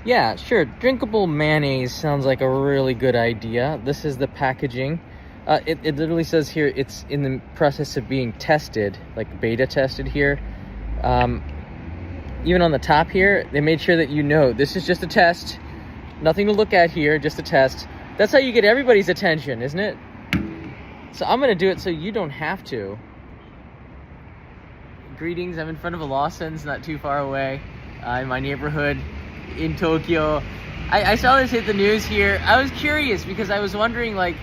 Yeah, sure. Drinkable mayonnaise sounds like a really good idea. This is the packaging. It literally says here it's in the process of being tested, like beta tested here. Even on the top here, they made sure that this is just a test. Nothing to look at here, just a test. That's how you get everybody's attention, isn't it? So I'm going to do it so you don't have to. Greetings, I'm in front of a Lawson's not too far away in my neighborhood in Tokyo. I saw this hit the news here. I was curious because I was wondering, like,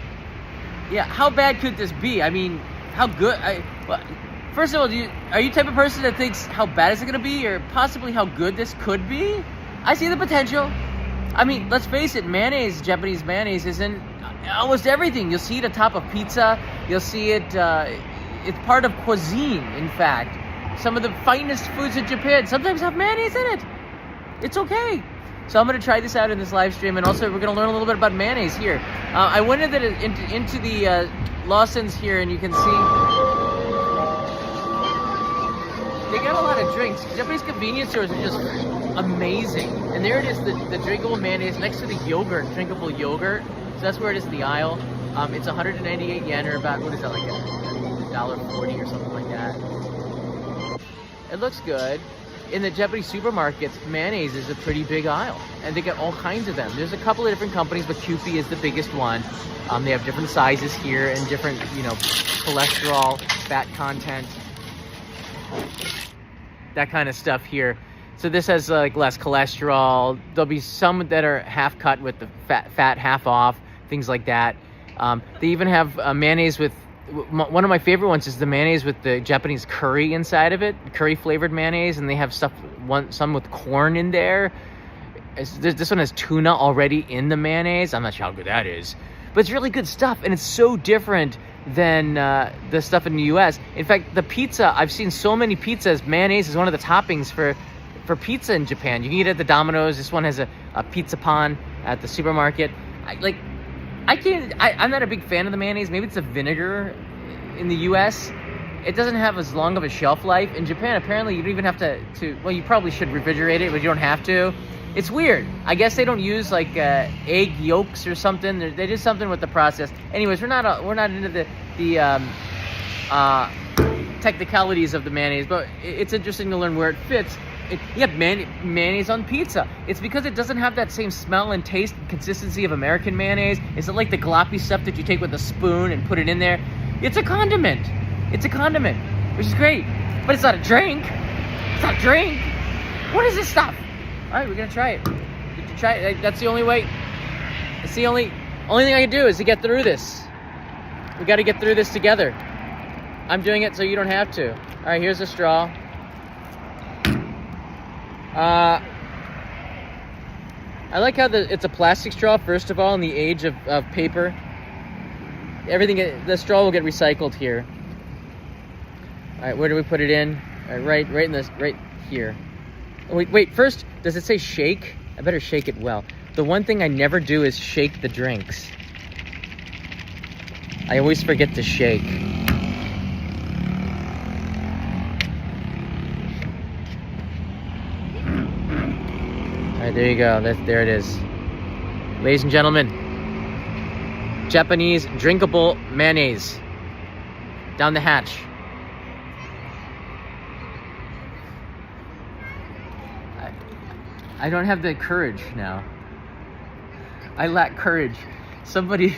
yeah, how bad could this be? I mean, how good? First of all, are you the type of person that thinks how bad is it going to be, or possibly how good this could be? I see the potential. I mean, let's face it, mayonnaise, Japanese mayonnaise, is in almost everything. You'll see it atop of pizza. You'll see it, it's part of cuisine, in fact. Some of the finest foods in Japan sometimes have mayonnaise in it. It's okay. So I'm going to try this out in this live stream, and also we're going to learn a little bit about mayonnaise here. I went into the Lawson's here, and you can see they got a lot of drinks. Japanese convenience stores are just amazing. And there it is, the drinkable mayonnaise next to the yogurt, drinkable yogurt. So that's where it is in the aisle. It's 198 yen, or about, what is that, like $1.40 or something like that. It looks good. In the Japanese supermarkets, mayonnaise is a pretty big aisle, and they get all kinds of them. There's a couple of different companies, but Kewpie is the biggest one. They have different sizes here and different, cholesterol, fat content, that kind of stuff here. So this has like less cholesterol. There'll be some that are half cut with the fat half off, things like that. They even have mayonnaise with. One of my favorite ones is the mayonnaise with the Japanese curry inside of it, curry flavored mayonnaise, and they have some with corn in there. This one has tuna already in the mayonnaise. I'm not sure how good that is, but it's really good stuff, and it's so different than the stuff in the U.S. In fact, the pizza, I've seen so many pizzas, mayonnaise is one of the toppings for pizza in Japan. You can eat it at the Domino's. This one has a pizza pan at the supermarket. I'm not a big fan of the mayonnaise. Maybe it's the vinegar in the U.S. It doesn't have as long of a shelf life. In Japan, apparently, you don't even have to well, you probably should refrigerate it, but you don't have to. It's weird. I guess they don't use, like, egg yolks or something. They did something with the process. Anyways, we're not into the technicalities of the mayonnaise, but it's interesting to learn where it fits. You have mayonnaise on pizza. It's because it doesn't have that same smell and taste and consistency of American mayonnaise. It's not like the gloppy stuff that you take with a spoon and put it in there. It's a condiment. It's a condiment, which is great. But it's not a drink. It's not a drink. What is this stuff? All right, we're going to try it. Try it. That's the only way. It's the only thing I can do is to get through this. We got to get through this together. I'm doing it so you don't have to. All right, here's a straw. I like how it's a plastic straw, first of all, in the age of paper. The straw will get recycled here. All right, where do we put it in? All right, right here. Oh, wait, first, does it say shake? I better shake it well. The one thing I never do is shake the drinks. I always forget to shake. All right, there you go. There it is. Ladies and gentlemen, Japanese drinkable mayonnaise. Down the hatch. I don't have the courage now. I lack courage. Somebody,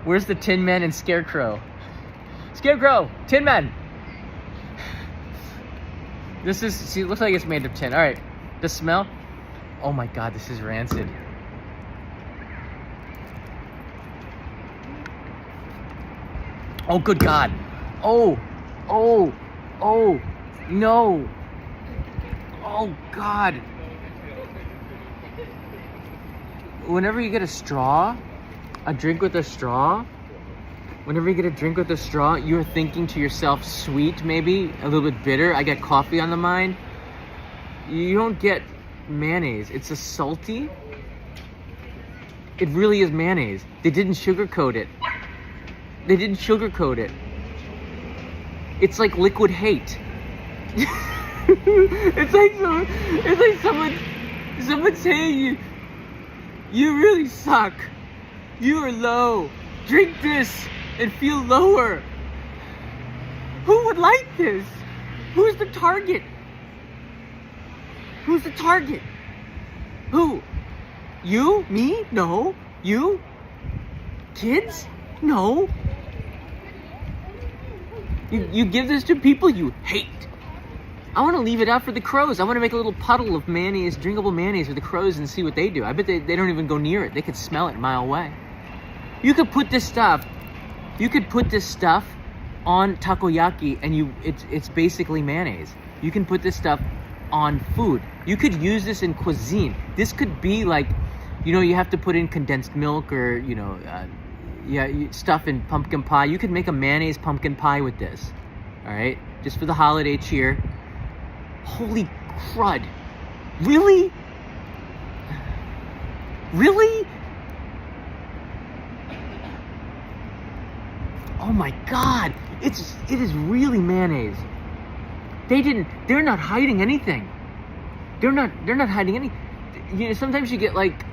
where's the Tin Man and Scarecrow? Scarecrow, Tin Man. See, it looks like it's made of tin. All right, the smell. Oh my God, this is rancid. Oh, good God. Oh, no. Oh, God. Whenever you get a straw, a drink with a straw, you're thinking to yourself, sweet maybe, a little bit bitter. I get coffee on the mind. You don't get mayonnaise. It's a salty. It really is mayonnaise. They didn't sugarcoat it. It's like liquid hate. It's like someone Someone's saying you really suck. You are low. Drink this and feel lower. Who would like this? Who's the target? Who's the target? Who? You? Me? No. You? Kids? No. You give this to people you hate. I want to leave it out for the crows. I want to make a little puddle of mayonnaise, drinkable mayonnaise for the crows and see what they do. I bet they don't even go near it. They could smell it a mile away. You could put this stuff on takoyaki and it's basically mayonnaise. You can put this stuff on food. You could use this in cuisine. This could be like, you have to put in condensed milk or, stuff in pumpkin pie. You could make a mayonnaise pumpkin pie with this. All right? Just for the holiday cheer. Holy crud. Really? Really? Oh my God. It is really mayonnaise. They're not hiding anything. They're not hiding any. Sometimes you get like,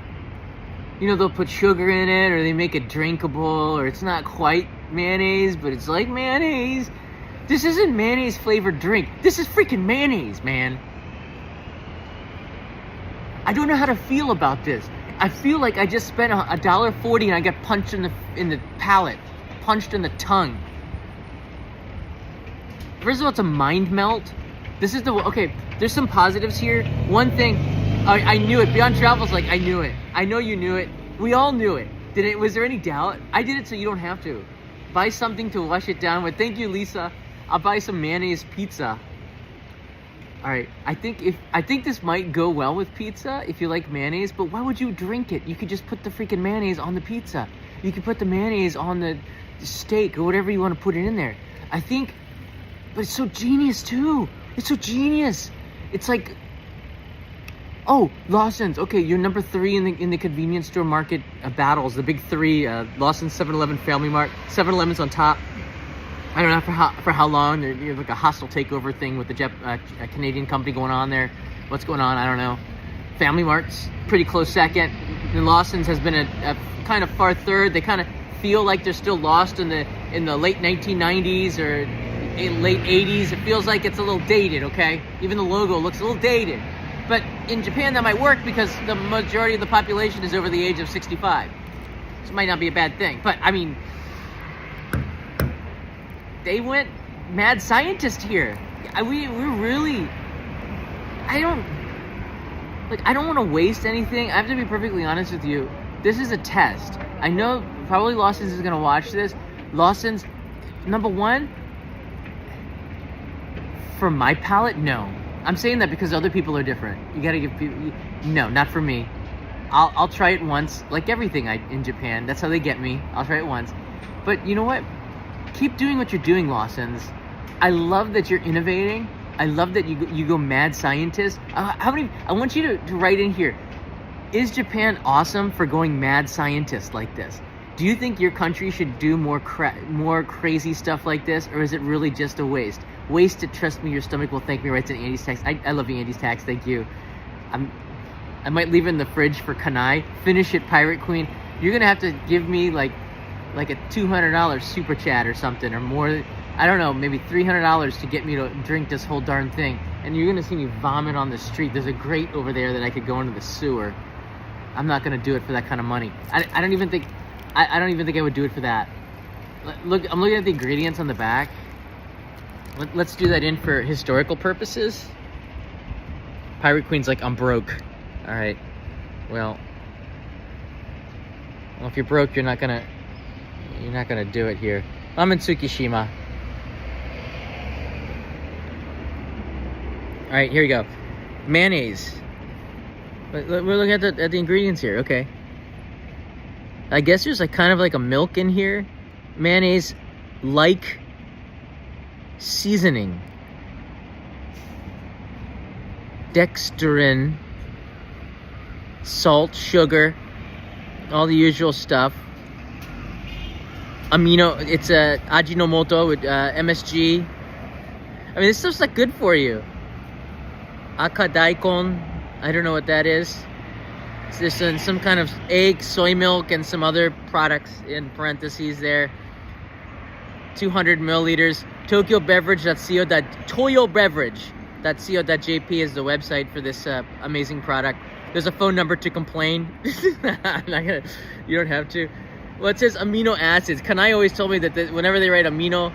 they'll put sugar in it or they make it drinkable or it's not quite mayonnaise, but it's like mayonnaise. This isn't mayonnaise flavored drink. This is freaking mayonnaise, man. I don't know how to feel about this. I feel like I just spent $1.40 and I got punched in the palate, punched in the tongue. First of all, it's a mind melt. This is okay. There's some positives here. One thing, I knew it. Beyond Travel's like, I knew it. I know you knew it. We all knew it. Was there any doubt? I did it so you don't have to. Buy something to wash it down with. Thank you, Lisa. I'll buy some mayonnaise pizza. All right. I think this might go well with pizza if you like mayonnaise. But why would you drink it? You could just put the freaking mayonnaise on the pizza. You could put the mayonnaise on the steak or whatever you want to put it in there. But it's so genius too. It's so genius. It's like, oh, Lawson's. Okay, you're number 3 in the convenience store market battles. The big 3: Lawson, 7-Eleven, Family Mart. 7-Eleven's on top. I don't know for how long. There's like a hostile takeover thing with the a Canadian company going on there. What's going on? I don't know. Family Mart's pretty close second. And Lawson's has been a kind of far third. They kind of feel like they're still lost in the late 1990s or late 80s. It feels like it's a little dated, okay? Even the logo looks a little dated. But in Japan, that might work because the majority of the population is over the age of 65. So it might not be a bad thing. But, I mean, they went mad scientist here. We're really... I don't want to waste anything. I have to be perfectly honest with you. This is a test. I know probably Lawson's is going to watch this. Lawson's, number one, for my palate, no. I'm saying that because other people are different. You gotta give people... No, not for me. I'll try it once. Like everything in Japan. That's how they get me. I'll try it once. But you know what? Keep doing what you're doing, Lawson's. I love that you're innovating. I love that you go mad scientist. I want you to write in here. Is Japan awesome for going mad scientist like this? Do you think your country should do more crazy stuff like this, or is it really just a waste? Wasted, trust me, your stomach will thank me, writes in Andy's text. I love you, Andy's text, thank you. I might leave it in the fridge for Kanai. Finish it, Pirate Queen. You're gonna have to give me like a $200 super chat or something, or more. I don't know, maybe $300 to get me to drink this whole darn thing. And you're gonna see me vomit on the street. There's a grate over there that I could go into the sewer. I'm not gonna do it for that kind of money. I don't even think I would do it for that. Look, I'm looking at the ingredients on the back. Let's do that in for historical purposes. Pirate Queen's like, I'm broke. All right. Well, if you're broke, you're not gonna do it here. I'm in Tsukishima. All right, here we go. Mayonnaise. We're looking at the ingredients here. Okay. I guess there's like kind of like a milk in here. Mayonnaise, like seasoning. Dextrin, salt, sugar, all the usual stuff. It's a Ajinomoto with MSG. I mean, this stuff's not good for you. Aka daikon, I don't know what that is. It's just some kind of egg, soy milk, and some other products in parentheses there. 200 milliliters. toyobeverage.co.jp is the website for this amazing product. There's a phone number to complain. I'm not gonna, you don't have to. Well, it says amino acids. Kanai always told me that whenever they write amino,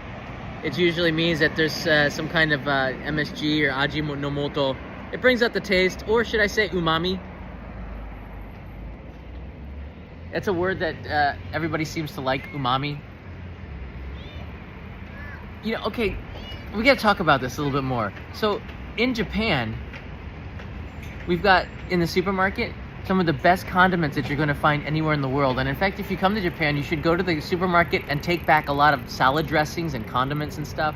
it usually means that there's some kind of MSG or Ajinomoto. It brings out the taste, or should I say umami? That's a word that everybody seems to like, umami. You know, okay, we gotta talk about this a little bit more. So, in Japan, we've got, in the supermarket, some of the best condiments that you're gonna find anywhere in the world. And in fact, if you come to Japan, you should go to the supermarket and take back a lot of salad dressings and condiments and stuff.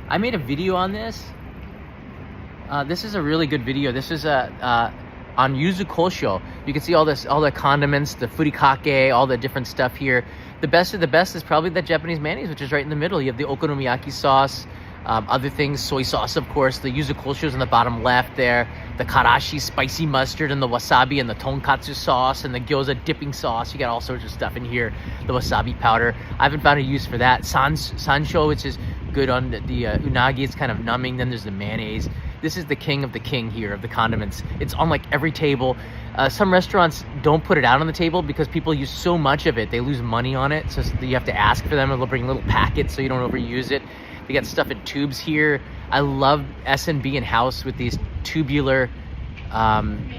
I made a video on this. This is a really good video. This is on yuzu kosho. You can see all the condiments, the furikake, all the different stuff here. The best of the best is probably the Japanese mayonnaise, which is right in the middle. You have the okonomiyaki sauce, other things, soy sauce, of course. The yuzu kosho is in the bottom left there. The karashi spicy mustard and the wasabi and the tonkatsu sauce and the gyoza dipping sauce. You got all sorts of stuff in here. The wasabi powder. I haven't found a use for that. Sansho, which is good on the unagi. It's kind of numbing. Then there's the mayonnaise. This is the king of the king here of the condiments. It's on like every table. Some restaurants don't put it out on the table because people use so much of it. They lose money on it. So you have to ask for them, and they'll bring little packets so you don't overuse it. They got stuff in tubes here. I love S&B and House with these tubular condiments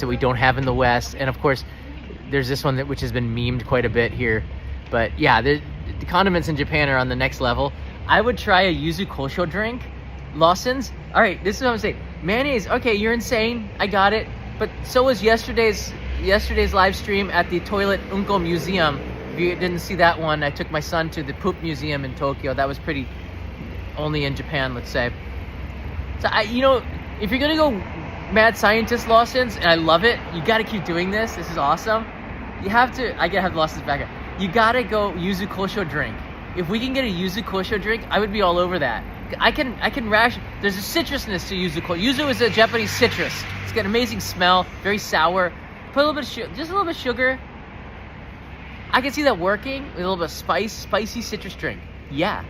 that we don't have in the West. And of course, there's this one which has been memed quite a bit here. But yeah, the condiments in Japan are on the next level. I would try a yuzu kosho drink. Lawson's. All right, this is what I'm saying. Mayonnaise. Okay, you're insane. I got it. But so was yesterday's live stream at the Toilet Unko Museum. If you didn't see that one, I took my son to the Poop Museum in Tokyo. That was pretty only in Japan, let's say. So if you're gonna go mad scientist, Lawson's, and I love it, you got to keep doing this. This is awesome. You have to. I gotta have Lawson's back. You gotta go yuzu kosho drink. If we can get a yuzu kosho drink, I would be all over that. I can ration. There's a citrusness to yuzu kosho. Yuzu is a Japanese citrus. It's got an amazing smell, very sour. Put a little bit of just a little bit of sugar. I can see that working with a little bit of spicy citrus drink. Yeah.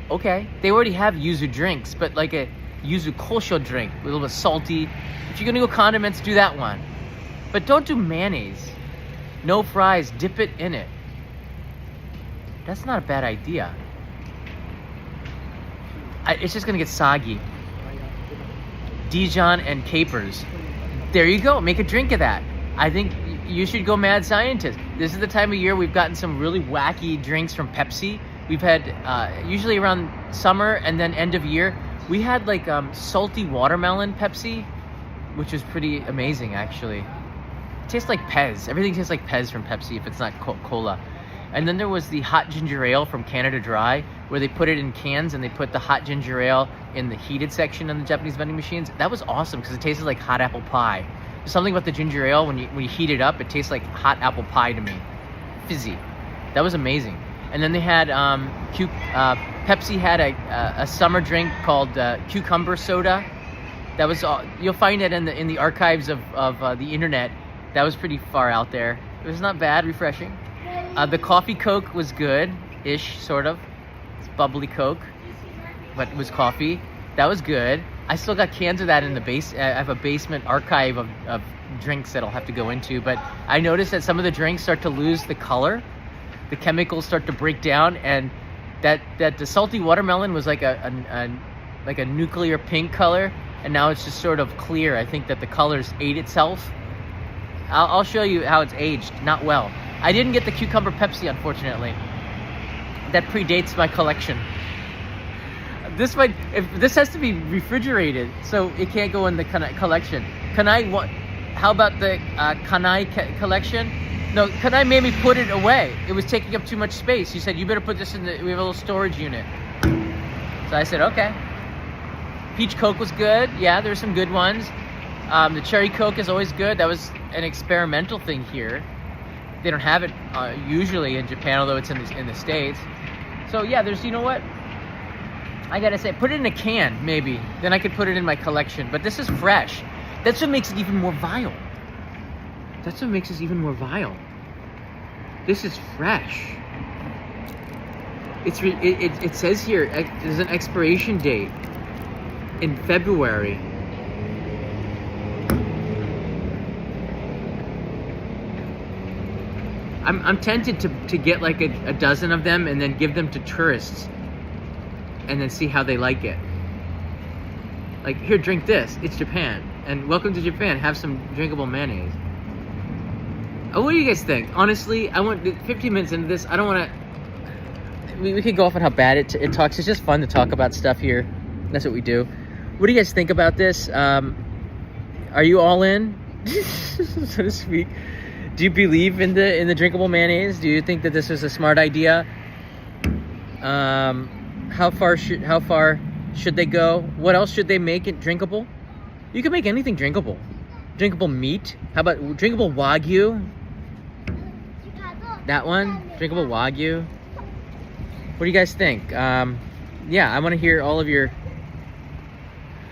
Okay. They already have yuzu drinks, but like a yuzu kosho drink with a little bit salty. If you're gonna go condiments, do that one. But don't do mayonnaise. No fries. Dip it in it. That's not a bad idea. It's just gonna get soggy. Dijon and capers. There you go. Make a drink of that. I think you should go mad scientist. This is the time of year we've gotten some really wacky drinks from Pepsi. We've had usually around summer and then end of year. We had like salty watermelon Pepsi, which was pretty amazing actually. It tastes like Pez. Everything tastes like Pez from Pepsi if it's not cola. And then there was the hot ginger ale from Canada Dry, where they put it in cans and they put the hot ginger ale in the heated section on the Japanese vending machines. That was awesome because it tasted like hot apple pie. There's something about the ginger ale, when you heat it up, it tastes like hot apple pie to me. Fizzy. That was amazing. And then they had, Pepsi had a summer drink called cucumber soda. That was, you'll find it in the archives of the internet. That was pretty far out there. It was not bad, refreshing. The coffee Coke was good-ish, sort of. It's bubbly Coke, but it was coffee. That was good. I still got cans of that in the base. I have a basement archive of drinks that I'll have to go into. But I noticed that some of the drinks start to lose the color. The chemicals start to break down, and that the salty watermelon was like a nuclear pink color, and now it's just sort of clear. I think that the colors ate itself. I'll show you how it's aged. Not well. I didn't get the cucumber Pepsi, unfortunately. That predates my collection. This has to be refrigerated, so it can't go in the collection. How about the Kanai collection? No, Kanai made me put it away. It was taking up too much space. He said, you better put this we have a little storage unit. So I said, okay. Peach Coke was good. Yeah, there were some good ones. The Cherry Coke is always good. That was an experimental thing here. They don't have it usually in Japan, although it's in the States. So yeah, there's, you know what? I gotta say, put it in a can, maybe. Then I could put it in my collection. But this is fresh. That's what makes it even more vile. That's what makes it even more vile. This is fresh. It says here, there's an expiration date in February. I'm tempted to get like a dozen of them and then give them to tourists and then see how they like it. Like, here, drink this. It's Japan. And welcome to Japan. Have some drinkable mayonnaise. Oh, what do you guys think? Honestly, I want 15 minutes into this. I don't want to... We could go off on how bad it talks. It's just fun to talk about stuff here. That's what we do. What do you guys think about this? Are you all in? So to speak. Do you believe in the drinkable mayonnaise? Do you think that this is a smart idea? How far should they go? What else should they make it drinkable? You can make anything drinkable. Drinkable meat. How about drinkable wagyu? That one, drinkable wagyu. What do you guys think? Yeah, I want to hear all of your.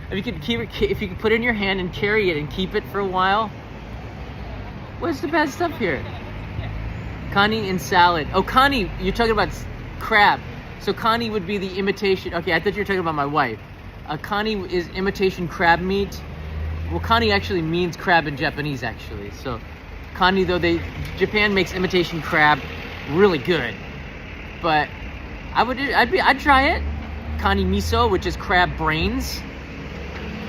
If you could put it in your hand and carry it and keep it for a while. What's the bad stuff here? Kani and salad. Oh, kani, you're talking about crab. So kani would be the imitation. Okay, I thought you were talking about my wife. Kani is imitation crab meat. Well, kani actually means crab in Japanese, actually. So kani, though, Japan makes imitation crab really good. But I'd try it. Kani miso, which is crab brains.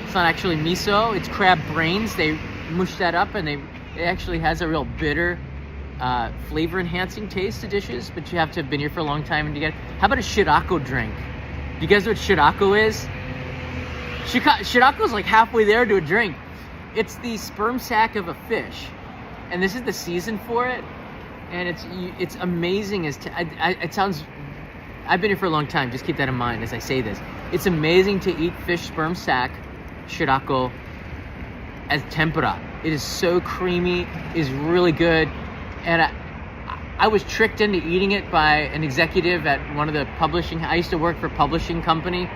It's not actually miso, it's crab brains. They mush that up and it actually has a real bitter, flavor enhancing taste to dishes, but you have to have been here for a long time and to get. How about a shirako drink? Do you guys know what shirako is? Shirako is like halfway there to a drink. It's the sperm sac of a fish, and this is the season for it, and it's amazing. It sounds. I've been here for a long time. Just keep that in mind as I say this. It's amazing to eat fish sperm sac, shirako, as tempura. It is so creamy, it is really good, and I was tricked into eating it by an executive at one of the publishing. I used to work for a publishing company.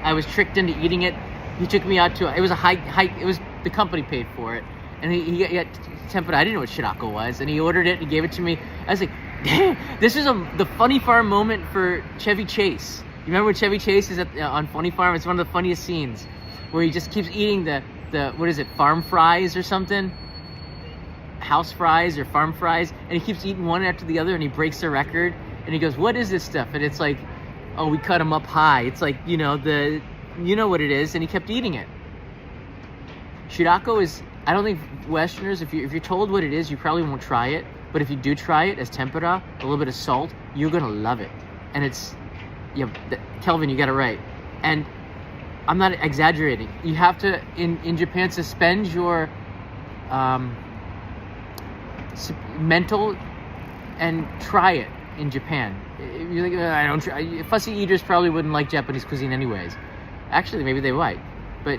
I was tricked into eating it. He took me out to. It was a hike. It was the company paid for it, and he got tempura. I didn't know what shirako was, and he ordered it and he gave it to me. I was like, damn, this is the Funny Farm moment for Chevy Chase. You remember when Chevy Chase is on Funny Farm? It's one of the funniest scenes where he just keeps eating the what is it, farm fries or something? House fries or farm fries, and he keeps eating one after the other, and he breaks the record, and he goes, what is this stuff? And it's like, oh, we cut them up high. It's like, you know what it is, and he kept eating it. Shirako is, I don't think Westerners, if you're told what it is, you probably won't try it, but if you do try it as tempura, a little bit of salt, you're gonna love it. And it's, Kelvin, you got it right. And I'm not exaggerating. You have to, in Japan, suspend your mental and try it in Japan. You're like, I don't try. Fussy eaters probably wouldn't like Japanese cuisine anyways. Actually, maybe they might. But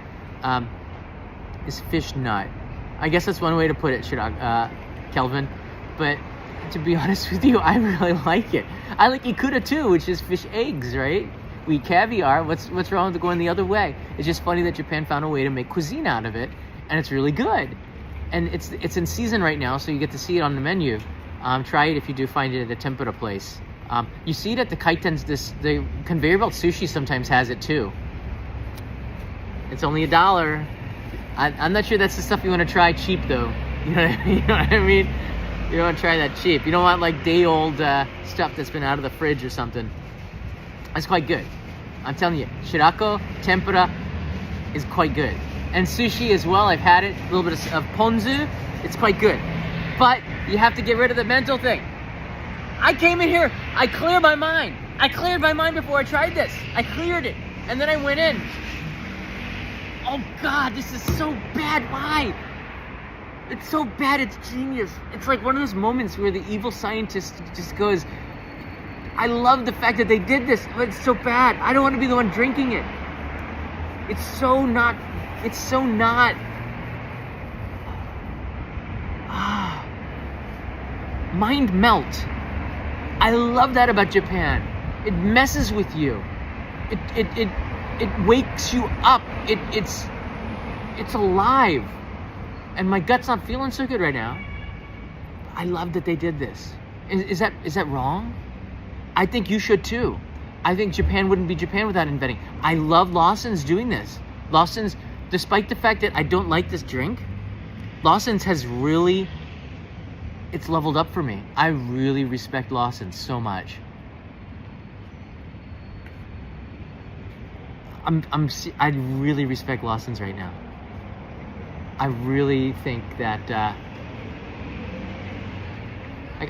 it's fish nut. I guess that's one way to put it, Kelvin. But to be honest with you, I really like it. I like ikura too, which is fish eggs, right? We eat caviar. What's wrong with going the other way? It's just funny that Japan found a way to make cuisine out of it, and it's really good. And it's in season right now, so you get to see it on the menu. Try it if you do find it at a tempura place. You see it at the kaitens. The conveyor belt sushi sometimes has it too. It's only $1. I'm not sure that's the stuff you want to try cheap though. You know what I mean? You don't want to try that cheap. You don't want like day old stuff that's been out of the fridge or something. It's quite good. I'm telling you, shirako, tempura is quite good. And sushi as well, I've had it. A little bit of ponzu, it's quite good. But you have to get rid of the mental thing. I came in here, I cleared my mind. I cleared my mind before I tried this. I cleared it, and then I went in. Oh God, this is so bad, why? It's so bad, it's genius. It's like one of those moments where the evil scientist just goes, I love the fact that they did this, but it's so bad. I don't want to be the one drinking it. It's so not. Mind melt. I love that about Japan. It messes with you. it wakes you up. It's alive. And my gut's not feeling so good right now. I love that they did this. Is that wrong? I think you should too. I think Japan wouldn't be Japan without inventing. I love Lawson's doing this. Lawson's, despite the fact that I don't like this drink, Lawson's has really, it's leveled up for me. I really respect Lawson's so much. I really respect Lawson's right now. I really think that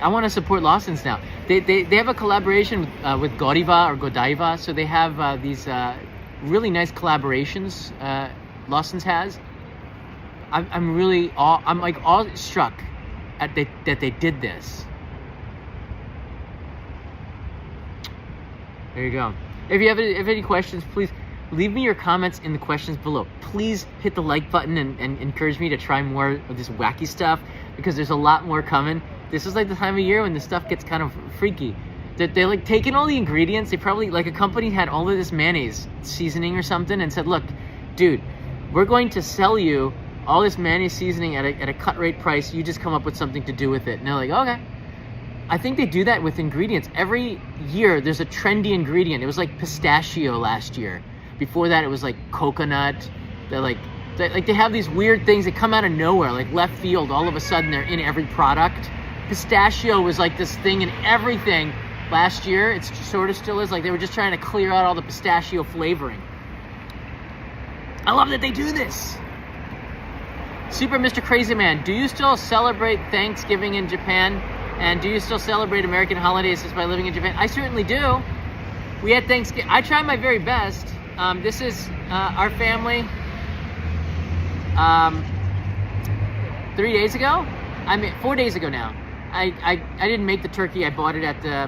I want to support Lawson's now. They have a collaboration with Godiva or Godiva, so they have these really nice collaborations. Lawson's has. I'm like awestruck at that they did this. There you go. If you have any questions, please leave me your comments in the questions below. Please hit the like button and encourage me to try more of this wacky stuff, because there's a lot more coming. This is like the time of year when the stuff gets kind of freaky. They're like taking all the ingredients. They probably, like, a company had all of this mayonnaise seasoning or something and said, look, dude, we're going to sell you all this mayonnaise seasoning at a cut rate price. You just come up with something to do with it. And they're like, okay. I think they do that with ingredients. Every year there's a trendy ingredient. It was like pistachio last year. Before that it was like coconut. They have these weird things that come out of nowhere, like left field. All of a sudden they're in every product. Pistachio was like this thing in everything last year. It sort of still is. Like, they were just trying to clear out all the pistachio flavoring. I love that they do this. Super Mr. Crazy Man, do you still celebrate Thanksgiving in Japan? And do you still celebrate American holidays just by living in Japan? I certainly do. We had Thanksgiving. I try my very best. This is our family. 3 days ago? 4 days ago now. I didn't make the turkey. I bought it at the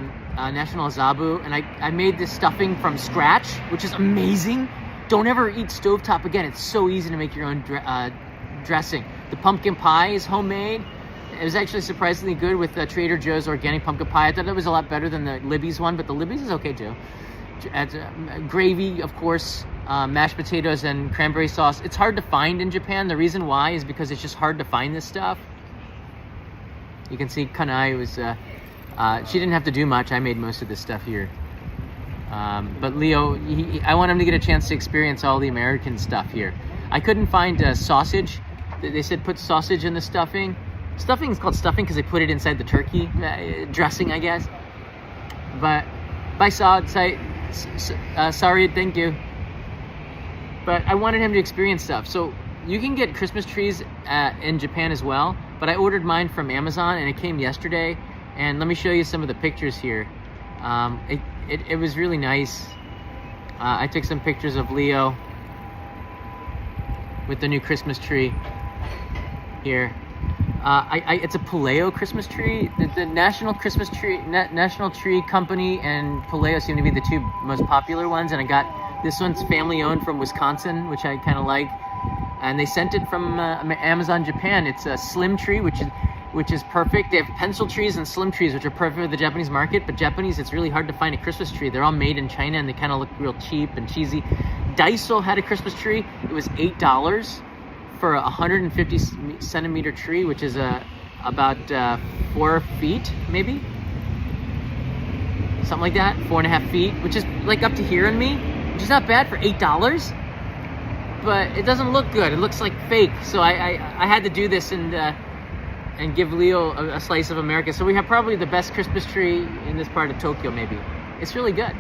National Azabu, and I made this stuffing from scratch, which is amazing. Don't ever eat stovetop again. It's so easy to make your own dressing. The pumpkin pie is homemade. It was actually surprisingly good with Trader Joe's organic pumpkin pie. I thought it was a lot better than the Libby's one, but the Libby's is okay too. Gravy, of course, mashed potatoes and cranberry sauce. It's hard to find in Japan. The reason why is because it's just hard to find this stuff. You can see Kanai was, she didn't have to do much. I made most of this stuff here. But Leo, I want him to get a chance to experience all the American stuff here. I couldn't find sausage. They said put sausage in the stuffing. Stuffing is called stuffing because they put it inside the turkey dressing, I guess. But bye, Saad. Sorry, thank you. But I wanted him to experience stuff. So you can get Christmas trees in Japan as well. But I ordered mine from Amazon and it came yesterday. And let me show you some of the pictures here. It was really nice. I took some pictures of Leo with the new Christmas tree here. It's a Paleo Christmas tree. The National Christmas Tree, National Tree Company and Paleo seem to be the two most popular ones. And I got this one's family owned from Wisconsin, which I kind of like. And they sent it from Amazon Japan. It's a slim tree, which is perfect. They have pencil trees and slim trees, which are perfect for the Japanese market. But Japanese, it's really hard to find a Christmas tree. They're all made in China and they kind of look real cheap and cheesy. Daiso had a Christmas tree. It was $8 for a 150 centimeter tree, which is about 4 feet, maybe? Something like that, 4.5 feet, which is like up to here in me, which is not bad for $8. But it doesn't look good. It looks like fake. So I had to do this and give Leo a slice of America. So we have probably the best Christmas tree in this part of Tokyo, maybe. It's really good.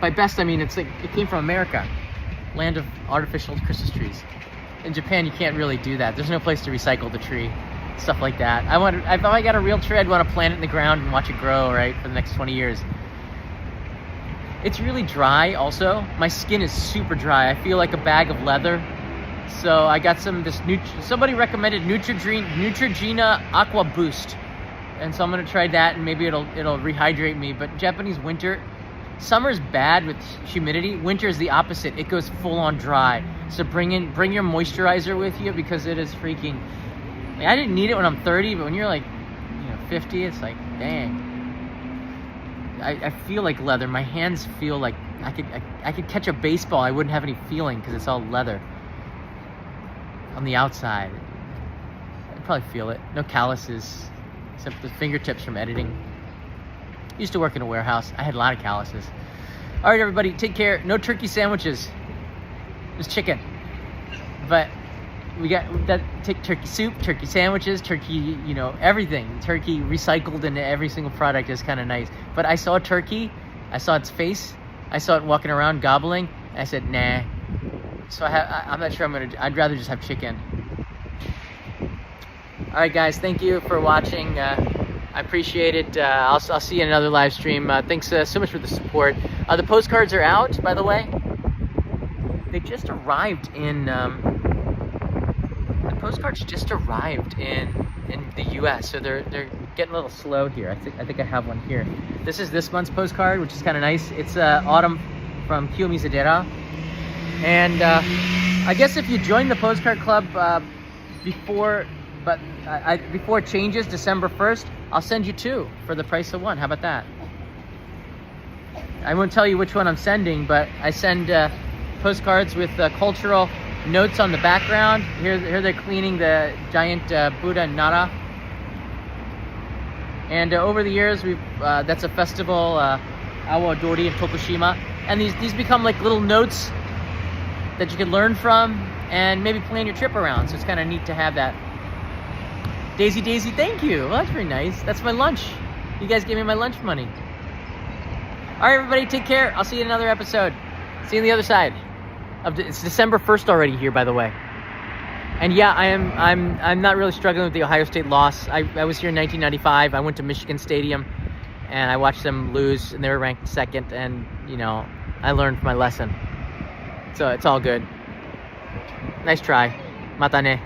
By best, I mean it came from America, land of artificial Christmas trees. In Japan, you can't really do that. There's no place to recycle the tree, stuff like that. If I got a real tree, I'd want to plant it in the ground and watch it grow, right, for the next 20 years. It's really dry also. My skin is super dry. I feel like a bag of leather. So I got somebody recommended Neutrogena Aqua Boost. And so I'm gonna try that and maybe it'll rehydrate me. But Japanese winter, summer's bad with humidity. Winter is the opposite. It goes full on dry. So bring your moisturizer with you because it is freaking, I didn't need it when I'm 30, but when you're like, 50, it's like, dang. I feel like leather. My hands feel like I could catch a baseball. I wouldn't have any feeling because it's all leather on the outside. I'd probably feel it. No calluses, except the fingertips from editing. Used to work in a warehouse. I had a lot of calluses. All right, everybody, take care. No turkey sandwiches. Just chicken. But we got that. Take turkey soup, turkey sandwiches, turkey, you know, everything. Turkey recycled into every single product is kind of nice. But I saw a turkey. I saw its face. I saw it walking around gobbling. I said, nah. So I'm not sure I'm gonna. I'd rather just have chicken. All right, guys. Thank you for watching. I appreciate it. I'll see you in another live stream. Thanks so much for the support. The postcards are out, by the way. They just arrived in. The postcards just arrived in the U.S., so they're getting a little slow here. I think I have one here. This is this month's postcard, which is kind of nice. It's Autumn from Kiyomizadera. And I guess if you join the postcard club before it changes December 1st, I'll send you 2 for the price of 1. How about that? I won't tell you which one I'm sending, but I send postcards with cultural notes on the background. Here they're cleaning the giant Buddha Nara. And over the years, that's a festival, Awa Dori in Tokushima. And these become like little notes that you can learn from and maybe plan your trip around. So it's kind of neat to have that. Daisy, thank you. Well, that's very nice. That's my lunch. You guys gave me my lunch money. All right, everybody, take care. I'll see you in another episode. See you on the other side. It's December 1st already here, by the way. And yeah, I'm not really struggling with the Ohio State loss. I was here in 1995. I went to Michigan Stadium, and I watched them lose, and they were ranked 2nd. And you know, I learned my lesson. So it's all good. Nice try. Mata ne.